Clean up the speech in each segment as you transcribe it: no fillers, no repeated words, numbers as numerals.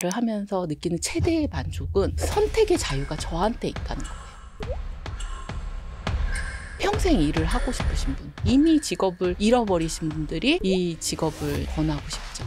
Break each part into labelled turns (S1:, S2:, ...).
S1: 를 하면서 느끼는 최대의 만족은 선택의 자유가 저한테 있다는 거예요. 평생 일을 하고 싶으신 분, 이미 직업을 잃어버리신 분들이 이 직업을 권하고 싶죠.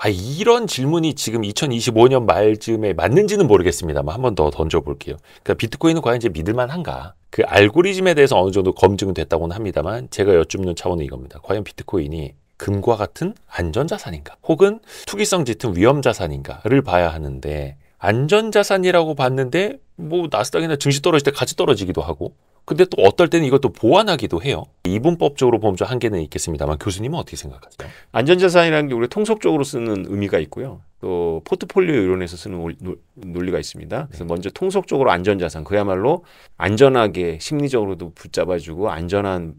S2: 이런 질문이 지금 2025년 말쯤에 맞는지는 모르겠습니다만 한 번 더 던져볼게요. 그러니까 비트코인은 과연 이제 믿을만한가? 그 알고리즘에 대해서 어느 정도 검증은 됐다고는 합니다만 제가 여쭙는 차원은 이겁니다. 과연 비트코인이 금과 같은 안전자산인가? 혹은 투기성 짙은 위험자산인가를 봐야 하는데 안전자산이라고 봤는데 뭐 나스닥이나 증시 떨어질 때 같이 떨어지기도 하고 근데 또 어떨 때는 이것도 보완하기도 해요. 이분법적으로 보면 좀 한계는 있겠습니다만 교수님은 어떻게 생각하세요?
S3: 안전자산이라는 게 우리가 통속적으로 쓰는 의미가 있고요. 또 포트폴리오 이론에서 쓰는 논리가 있습니다. 그래서 먼저 통속적으로 안전자산, 그야말로 안전하게 심리적으로도 붙잡아주고 안전한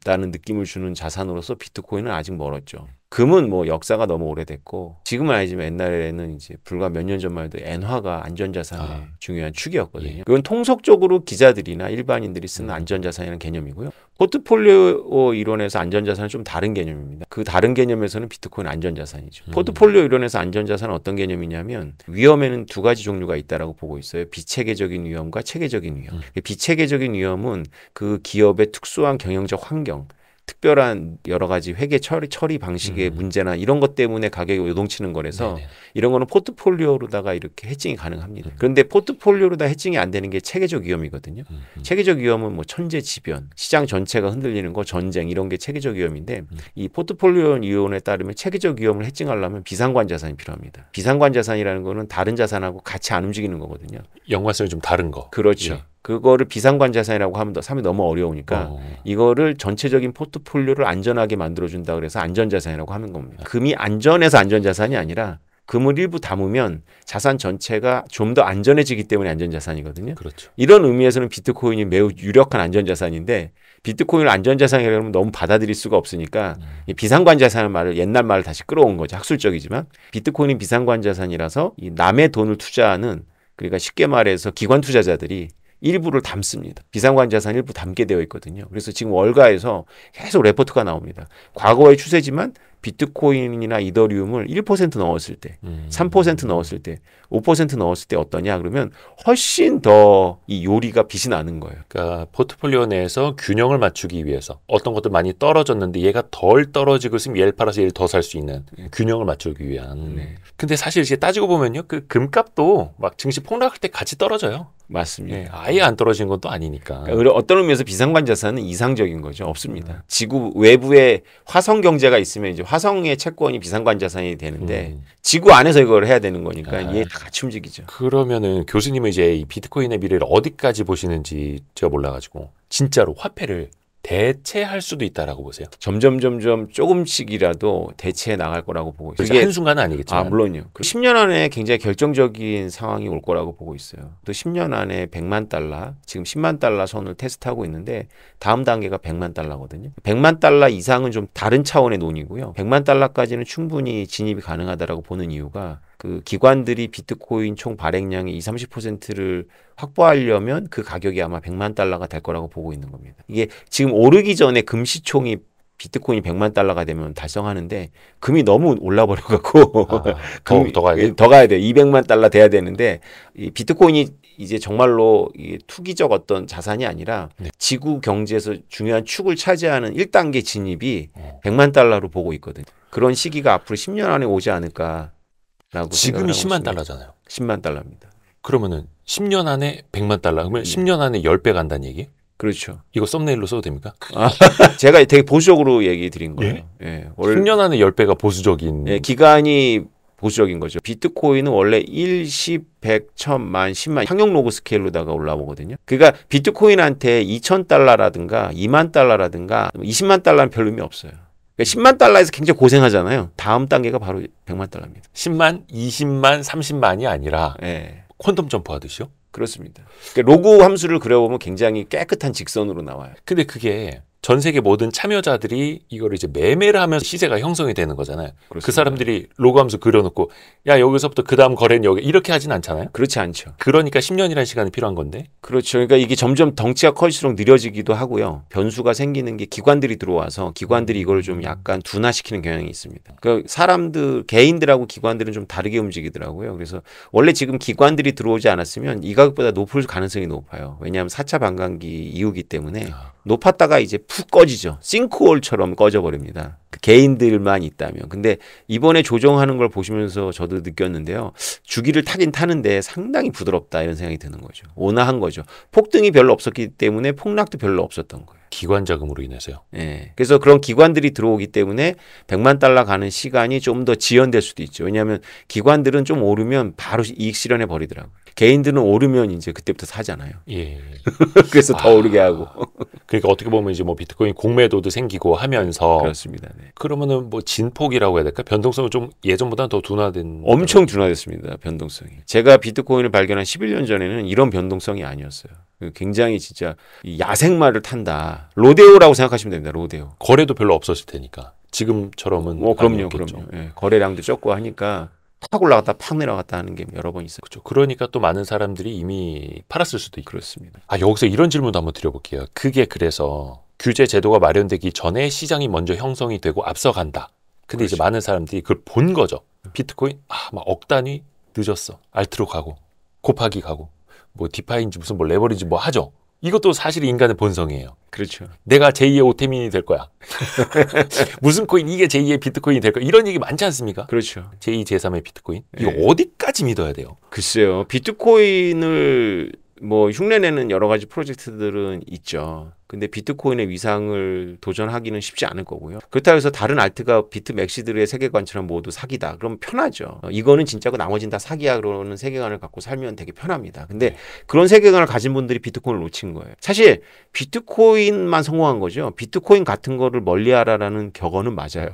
S3: 다는 느낌을 주는 자산으로서 비트코인은 아직 멀었죠. 금은 뭐 역사가 너무 오래됐고 지금은 아니지만 옛날에는 이제 불과 몇 년 전만 해도 엔화가 안전자산의 중요한 축이었거든요. 그건 통속적으로 기자들이나 일반인들이 쓰는 안전자산이라는 개념이고요. 포트폴리오 이론에서 안전자산은 좀 다른 개념입니다. 그 다른 개념에서는 비트코인 안전자산이죠. 포트폴리오 이론에서 안전자산은 어떤 개념이냐면 위험에는 두 가지 종류가 있다라고 보고 있어요. 비체계적인 위험과 체계적인 위험. 비체계적인 위험은 그 기업의 특수한 경영적 환경, 특별한 여러 가지 회계 처리 방식의 문제나 이런 것 때문에 가격이 요동치는 거라서 이런 거는 포트폴리오로다가 이렇게 해칭이 가능합니다. 그런데 포트폴리오로다 해칭이 안 되는 게 체계적 위험이거든요. 체계적 위험은 뭐 천재지변, 시장 전체가 흔들리는 거, 전쟁 이런 게 체계적 위험인데 이 포트폴리오 이론에 따르면 체계적 위험을 해칭하려면 비상관 자산이 필요합니다. 비상관 자산이라는 거는 다른 자산하고 같이 안 움직이는 거거든요.
S2: 연관성이 좀 다른 거.
S3: 그렇죠. 예. 그거를 비상관 자산이라고 하면 너무 어려우니까 이거를 전체적인 포트폴리오를 안전하게 만들어준다 그래서 안전자산이라고 하는 겁니다. 금이 안전해서 안전자산이 아니라 금을 일부 담으면 자산 전체가 좀 더 안전해지기 때문에 안전자산이거든요.
S2: 그렇죠.
S3: 이런 의미에서는 비트코인이 매우 유력한 안전자산인데 비트코인을 안전자산이라고 하면 너무 받아들일 수가 없으니까 이 비상관 자산의 말을 옛날 말을 다시 끌어온 거죠. 학술적이지만 비트코인이 비상관 자산이라서 이 남의 돈을 투자하는 그러니까 쉽게 말해서 기관 투자자들이 일부를 담습니다. 비상관 자산 일부 담게 되어 있거든요. 그래서 지금 월가에서 계속 레포트가 나옵니다. 과거의 추세지만 비트코인이나 이더리움을 1% 넣었을 때, 3% 넣었을 때, 5% 넣었을 때 어떠냐? 그러면 훨씬 더 이 요리가 빛이 나는 거예요.
S2: 그러니까 포트폴리오 내에서 균형을 맞추기 위해서 어떤 것들 많이 떨어졌는데 얘가 덜 떨어지고 있으면 얘를 팔아서 얘를 더 살 수 있는 균형을 맞추기 위한. 근데 사실 이제 따지고 보면요, 그 금값도 막 증시 폭락할 때 같이 떨어져요.
S3: 맞습니다.
S2: 네, 아예 안 떨어진 것도 아니니까.
S3: 그러니까 어떤 의미에서 비상관 자산은 이상적인 거죠. 없습니다. 지구 외부에 화성 경제가 있으면 이제 화성의 채권이 비상관 자산이 되는데 지구 안에서 이걸 해야 되는 거니까 얘 다 같이 움직이죠.
S2: 그러면은 교수님은 이제 이 비트코인의 미래를 어디까지 보시는지 제가 몰라가지고 진짜로 화폐를 대체할 수도 있다라고 보세요.
S3: 점점 조금씩이라도 대체해 나갈 거라고 보고 있어요.
S2: 그게 한순간은 아니겠지만.
S3: 물론요. 10년 안에 굉장히 결정적인 상황이 올 거라고 보고 있어요. 또 10년 안에 100만 달러, 지금 10만 달러 선을 테스트하고 있는데 다음 단계가 100만 달러거든요. 100만 달러 이상은 좀 다른 차원의 논의고요. 100만 달러까지는 충분히 진입이 가능하다라고 보는 이유가 그 기관들이 비트코인 총 발행량의 20-30%를 확보하려면 그 가격이 아마 100만 달러가 될 거라고 보고 있는 겁니다. 이게 지금 오르기 전에 금시총이 비트코인이 100만 달러가 되면 달성하는데 금이 너무 올라버려갖고
S2: 더 가야
S3: 더 가야 돼. 200만 달러 돼야 되는데 이 비트코인이 이제 정말로 이 투기적 어떤 자산이 아니라 지구 경제에서 중요한 축을 차지하는 1단계 진입이 100만 달러로 보고 있거든요. 그런 시기가 앞으로 10년 안에 오지 않을까.
S2: 지금이 10만 달러잖아요.
S3: 10만 달러입니다.
S2: 그러면은 10년 안에 100만 달러, 그러면 10년 안에 10배 간다는 얘기?
S3: 그렇죠.
S2: 이거 썸네일로 써도 됩니까?
S3: 제가 되게 보수적으로 얘기 드린 거예요.
S2: 예? 10년 안에 10배가 보수적인.
S3: 예, 기간이 보수적인 거죠. 비트코인은 원래 1, 10, 100, 1000만, 10만 상용 로그 스케일로다가 올라오거든요. 그러니까 비트코인한테 2,000달러라든가 2만 달러라든가 20만 달러는 별 의미 없어요. 그러니까 10만 달러에서 굉장히 고생하잖아요. 다음 단계가 바로 100만 달러입니다.
S2: 10만, 20만, 30만이 아니라 퀀텀 점프 하듯이요?
S3: 그렇습니다. 그러니까 로그 함수를 그려보면 굉장히 깨끗한 직선으로 나와요.
S2: 근데 그게 전 세계 모든 참여자들이 이걸 이제 매매를 하면서 시세가 형성이 되는 거잖아요.
S3: 그렇습니다.
S2: 그 사람들이 로그하면서 그려놓고 야 여기서부터 그 다음 거래는 여기 이렇게 하진 않잖아요.
S3: 그렇지 않죠.
S2: 그러니까 10년이라는 시간이 필요한 건데.
S3: 그렇죠. 그러니까 이게 점점 덩치가 커질수록 느려지기도 하고요. 변수가 생기는 게 기관들이 들어와서 기관들이 이걸 좀 약간 둔화시키는 경향이 있습니다. 그러니까 사람들, 개인들하고 기관들은 좀 다르게 움직이더라고요. 그래서 원래 지금 기관들이 들어오지 않았으면 이 가격보다 높을 가능성이 높아요. 왜냐하면 4차 반감기 이후기 때문에 높았다가 이제 푹 꺼지죠. 싱크홀처럼 꺼져버립니다. 그 개인들만 있다면. 근데 이번에 조정하는 걸 보시면서 저도 느꼈는데요. 주기를 타긴 타는데 상당히 부드럽다 이런 생각이 드는 거죠. 온화한 거죠. 폭등이 별로 없었기 때문에 폭락도 별로 없었던 거예요.
S2: 기관 자금으로 인해서요.
S3: 예. 그래서 그런 기관들이 들어오기 때문에 100만 달러 가는 시간이 좀 더 지연될 수도 있죠. 왜냐하면 기관들은 좀 오르면 바로 이익 실현해 버리더라고요. 개인들은 오르면 이제 그때부터 사잖아요.
S2: 예.
S3: 그래서 더 오르게 하고.
S2: 그러니까 어떻게 보면 이제 뭐 비트코인 공매도도 생기고 하면서
S3: 그렇습니다. 네.
S2: 그러면은 뭐 진폭이라고 해야 될까? 변동성은 좀 예전보다는 더 둔화된.
S3: 엄청 둔화됐습니다. 변동성이. 제가 비트코인을 발견한 11년 전에는 이런 변동성이 아니었어요. 굉장히 진짜 야생마를 탄다. 로데오라고 생각하시면 됩니다. 로데오.
S2: 거래도 별로 없었을 테니까. 지금처럼은.
S3: 그럼요,
S2: 아니었겠죠.
S3: 그럼요. 예, 거래량도 적고 하니까 팍 올라갔다 팍 내려갔다 하는 게 여러 번 있었죠.
S2: 그렇죠. 그러니까 또 많은 사람들이 이미 팔았을 수도 있고.
S3: 그렇습니다.
S2: 여기서 이런 질문도 한번 드려볼게요. 그게 그래서 규제 제도가 마련되기 전에 시장이 먼저 형성이 되고 앞서간다. 근데 이제
S3: 그렇죠.
S2: 많은 사람들이 그걸 본 거죠. 비트코인 막 억 단위 늦었어. 알트로 가고 곱하기 가고 뭐 디파인지 무슨 뭐 레버리지 뭐 하죠. 이것도 사실 인간의 본성이에요.
S3: 그렇죠.
S2: 내가 제2의 오태민이 될 거야. 무슨 코인 이게 제2의 비트코인이 될 거야. 이런 얘기 많지 않습니까?
S3: 그렇죠.
S2: 제2, 제3의 비트코인. 이거
S3: 네.
S2: 어디까지 믿어야 돼요?
S3: 글쎄요. 비트코인을 뭐 흉내내는 여러 가지 프로젝트들은 있죠. 근데 비트코인의 위상을 도전하기는 쉽지 않을 거고요. 그렇다고 해서 다른 알트가 비트맥시들의 세계관처럼 모두 사기다. 그럼 편하죠. 이거는 진짜고 나머지는 다 사기야. 그러는 세계관을 갖고 살면 되게 편합니다. 근데 그런 세계관을 가진 분들이 비트코인을 놓친 거예요. 사실 비트코인만 성공한 거죠. 비트코인 같은 거를 멀리하라라는 격언은 맞아요.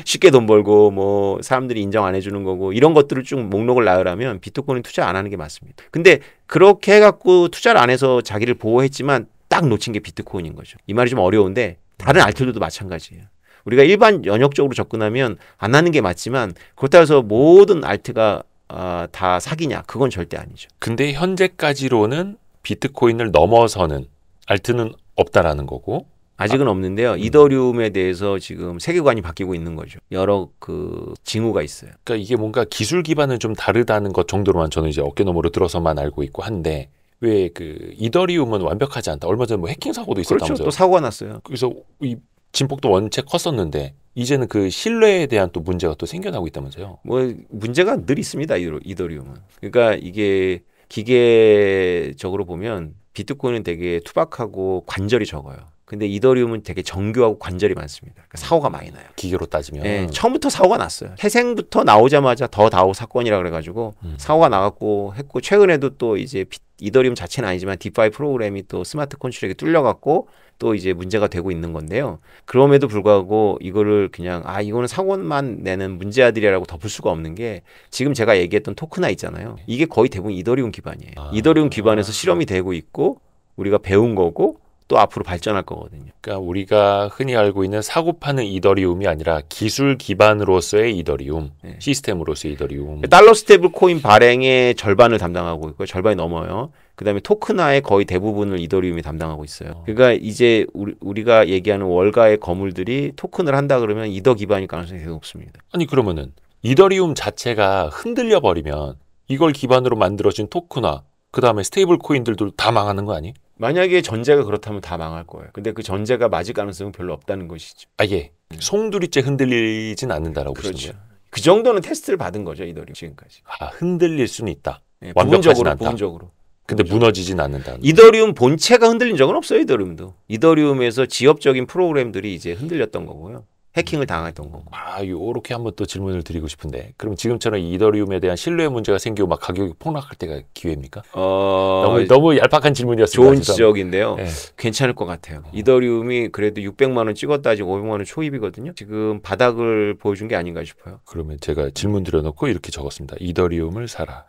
S3: 쉽게 돈 벌고 뭐 사람들이 인정 안 해주는 거고 이런 것들을 쭉 목록을 나열하면 비트코인 투자 안 하는 게 맞습니다. 근데 그렇게 해갖고 투자를 안 해서 자기를 보호했지만 딱 놓친 게 비트코인인 거죠. 이 말이 좀 어려운데 다른 알트들도 마찬가지예요. 우리가 일반 연역적으로 접근하면 안 하는 게 맞지만 그렇다고 해서 모든 알트가 다 사기냐? 그건 절대 아니죠.
S2: 근데 현재까지로는 비트코인을 넘어서는 알트는 없다라는 거고.
S3: 아직은 없는데요. 이더리움에 대해서 지금 세계관이 바뀌고 있는 거죠. 여러 그 징후가 있어요.
S2: 그러니까 이게 뭔가 기술 기반은 좀 다르다는 것 정도로만 저는 이제 어깨너머로 들어서만 알고 있고 한데 왜 그 이더리움은 완벽하지 않다. 얼마 전에 뭐 해킹 사고도 있었다면서요.
S3: 그렇죠. 또 사고가 났어요.
S2: 그래서 이 진폭도 원체 컸었는데 이제는 그 신뢰에 대한 또 문제가 또 생겨나고 있다면서요.
S3: 뭐 문제가 늘 있습니다. 이더리움은. 그러니까 이게 기계적으로 보면 비트코인은 되게 투박하고 관절이 적어요. 근데 이더리움은 되게 정교하고 관절이 많습니다. 그러니까 사고가 많이 나요.
S2: 기계로 따지면.
S3: 네, 처음부터 사고가 났어요. 태생부터 나오자마자 더 다오 사건이라 그래가지고 사고가 나갖고 했고 최근에도 또 이제 이더리움 자체는 아니지만 디파이 프로그램이 또 스마트 컨트롤에게 뚫려갖고 또 이제 문제가 되고 있는 건데요. 그럼에도 불구하고 이거를 그냥 이거는 사고만 내는 문제아들이라고 덮을 수가 없는 게 지금 제가 얘기했던 토크나 있잖아요. 이게 거의 대부분 이더리움 기반이에요. 이더리움 기반에서 실험이 되고 있고 우리가 배운 거고 또 앞으로 발전할 거거든요.
S2: 그러니까 우리가 흔히 알고 있는 사고 파는 이더리움이 아니라 기술 기반으로서의 이더리움,
S3: 네.
S2: 시스템으로서의 이더리움.
S3: 달러 스테이블 코인 발행의 절반을 담당하고 있고요. 절반이 넘어요. 그다음에 토큰화의 거의 대부분을 이더리움이 담당하고 있어요. 그러니까 이제 우리가 얘기하는 월가의 거물들이 토큰을 한다 그러면 이더 기반일 가능성이 되게 높습니다.
S2: 아니 그러면은 이더리움 자체가 흔들려 버리면 이걸 기반으로 만들어진 토큰화, 그 다음에 스테이블 코인들도 다 망하는 거 아니?
S3: 만약에 전제가 그렇다면 다 망할 거예요. 근데 그 전제가 맞을 가능성은 별로 없다는 것이죠.
S2: 예. 송두리째 흔들리진 않는다라고 보시는
S3: 그렇죠.
S2: 거예요?
S3: 그 정도는 테스트를 받은 거죠. 이더리움 지금까지.
S2: 흔들릴 수는 있다.
S3: 네,
S2: 완벽하진 않다.
S3: 부분적으로.
S2: 근데 무너지진 않는다.
S3: 이더리움 본체가 흔들린 적은 없어요. 이더리움도. 이더리움에서 지역적인 프로그램들이 이제 흔들렸던 거고요. 해킹을 당했던 거고.
S2: 요렇게 한번 또 질문을 드리고 싶은데 그럼 지금처럼 이더리움에 대한 신뢰 문제가 생기고 막 가격이 폭락할 때가 기회입니까? 너무 얄팍한 질문이었습니다.
S3: 좋은 지적인데요.
S2: 네.
S3: 괜찮을 것 같아요. 이더리움이 그래도 600만 원 찍었다 지금 500만 원 초입이거든요. 지금 바닥을 보여준 게 아닌가 싶어요.
S2: 그러면 제가 질문 드려놓고 이렇게 적었습니다. 이더리움을 사라.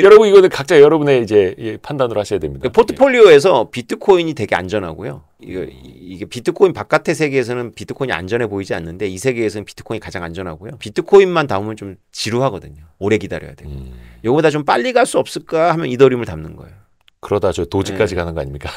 S2: 여러분 이거는 각자 여러분의 이제 판단으로 하셔야 됩니다.
S3: 포트폴리오에서 비트코인이 되게 안전하고요. 이게 비트코인 바깥의 세계에서는 비트코인이 안전해 보이지 않는데 이 세계에서는 비트코인이 가장 안전하고요. 비트코인만 담으면 좀 지루하거든요. 오래 기다려야 되고. 요거보다 좀 빨리 갈 수 없을까 하면 이더리움을 담는 거예요.
S2: 그러다 저 도지까지 가는 거 아닙니까?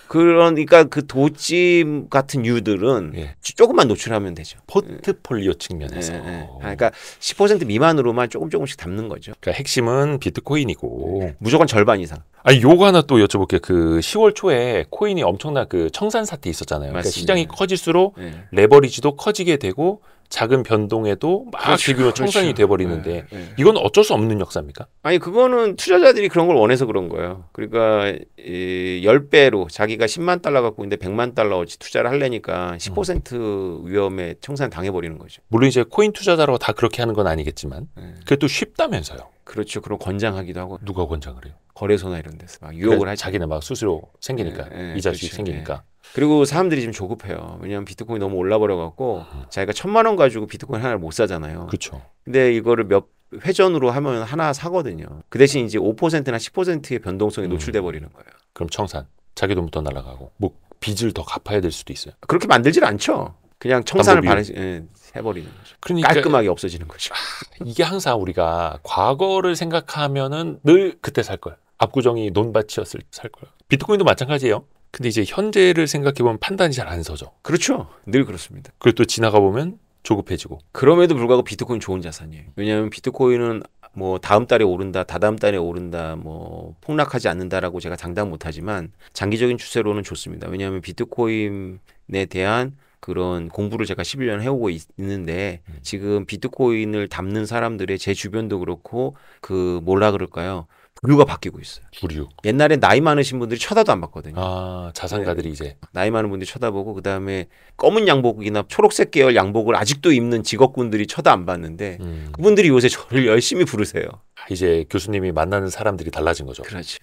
S3: 그러니까 그 도지 같은 유들은 조금만 노출하면 되죠.
S2: 포트폴리오 측면에서.
S3: 그러니까 10% 미만으로만 조금씩 담는 거죠.
S2: 그러니까 핵심은 비트코인이고
S3: 무조건 절반 이상.
S2: 아니 요거 하나 또 여쭤볼게요. 그 10월 초에 코인이 엄청난 그 청산 사태 있었잖아요. 그러니까 시장이 커질수록 레버리지도 커지게 되고 작은 변동에도 막 대규모 청산이 돼버리는데 이건 어쩔 수 없는 역사입니까?
S3: 아니 그거는 투자자들이 그런 걸 원해서 그런 거예요. 그러니까 10배로 자기가 10만 달러 갖고 있는데 100만 달러어치 투자를 하려니까 10% 위험에 청산 당해버리는 거죠.
S2: 물론 이제 코인 투자자라고 다 그렇게 하는 건 아니겠지만 그래도 쉽다면서요.
S3: 그렇죠. 그럼 권장하기도 하고.
S2: 누가 권장을 해요?
S3: 거래소나 이런 데서 막 유혹을 하죠.
S2: 자기네 막 수수료 생기니까 이자 수익 생기니까.
S3: 그리고 사람들이 지금 조급해요. 왜냐하면 비트코인이 너무 올라버려갖고 자기가 1,000만 원 가지고 비트코인 하나를 못 사잖아요.
S2: 그렇죠.
S3: 근데 이거를 몇 회전으로 하면 하나 사거든요. 그 대신 이제 5%나 10%의 변동성이 노출돼 버리는 거예요.
S2: 그럼 청산. 자기 돈부터 날아가고 뭐 빚을 더 갚아야 될 수도 있어요.
S3: 그렇게 만들질 않죠. 그냥 청산을 해버리는 거죠.
S2: 그러니까
S3: 깔끔하게 없어지는 거죠.
S2: 이게 항상 우리가 과거를 생각하면은 늘 그때 살 걸. 압구정이 논밭이었을 살 걸. 비트코인도 마찬가지예요. 근데 이제 현재를 생각해보면 판단이 잘 안 서죠.
S3: 그렇죠. 늘 그렇습니다.
S2: 그리고 또 지나가 보면 조급해지고.
S3: 그럼에도 불구하고 비트코인 좋은 자산이에요. 왜냐하면 비트코인은 뭐 다음 달에 오른다, 다다음 달에 오른다, 뭐 폭락하지 않는다라고 제가 장담 못하지만 장기적인 추세로는 좋습니다. 왜냐하면 비트코인에 대한 그런 공부를 제가 11년 해오고 있는데 지금 비트코인을 담는 사람들의 제 주변도 그렇고 그 뭐라 그럴까요? 부류가 바뀌고 있어요.
S2: 부류.
S3: 옛날에 나이 많으신 분들이 쳐다도 안 봤거든요.
S2: 아, 자산가들이 이제
S3: 나이 많은 분들이 쳐다보고 그다음에 검은 양복이나 초록색 계열 양복을 아직도 입는 직업군들이 쳐다 안 봤는데 그분들이 요새 저를 열심히 부르세요.
S2: 이제 교수님이 만나는 사람들이 달라진 거죠.
S3: 그렇지.